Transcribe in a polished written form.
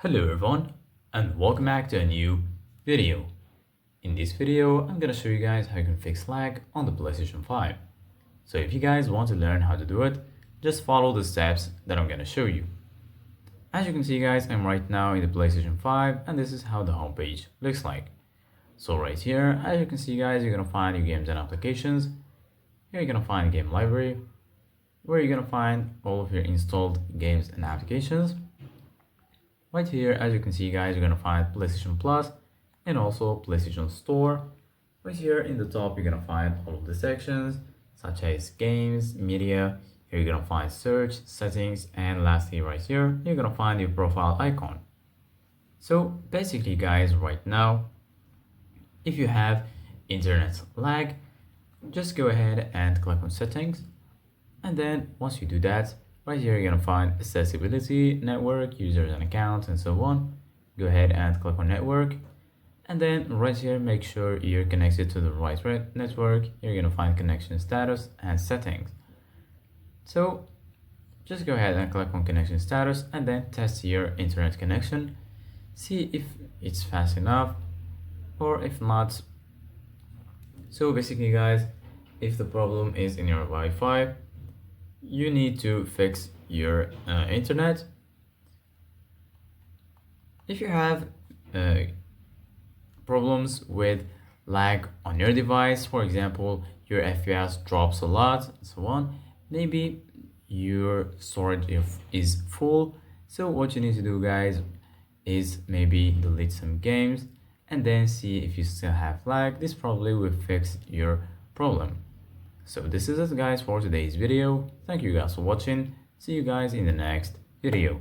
Hello everyone and welcome back to a new video. In this video, I'm gonna show you guys how you can fix lag on the PlayStation 5. So if you guys want to learn how to do it, just follow the steps that I'm gonna show you. As you can see guys, I'm right now in the PlayStation 5 and this is how the homepage looks like. So right here, as you can see guys, you're gonna find your games and applications. Here you're gonna find game library, where you're gonna find all of your installed games and applications. Right here, as you can see guys, you're gonna find PlayStation Plus and also PlayStation Store. Right here in the top, you're gonna find all of the sections such as games, media. Here you're gonna find search, settings, and lastly right here, you're gonna find your profile icon. So basically guys, right now, if you have internet lag, just go ahead and click on settings. And then once you do that, right here you're gonna find accessibility, network, users and accounts, and so on. Go ahead and click on network. And then right here, make sure you're connected to the right network. You're gonna find connection status and settings. So just go ahead and click on connection status and then test your internet connection. See if it's fast enough or if not. So basically guys, if the problem is in your Wi-Fi, you need to fix your internet. If you have problems with lag on your device, for example, your FPS drops a lot and so on, maybe your storage is full. So what you need to do guys is maybe delete some games and then see if you still have lag. This probably will fix your problem. So this is it guys for today's video. Thank you guys for watching. See you guys in the next video.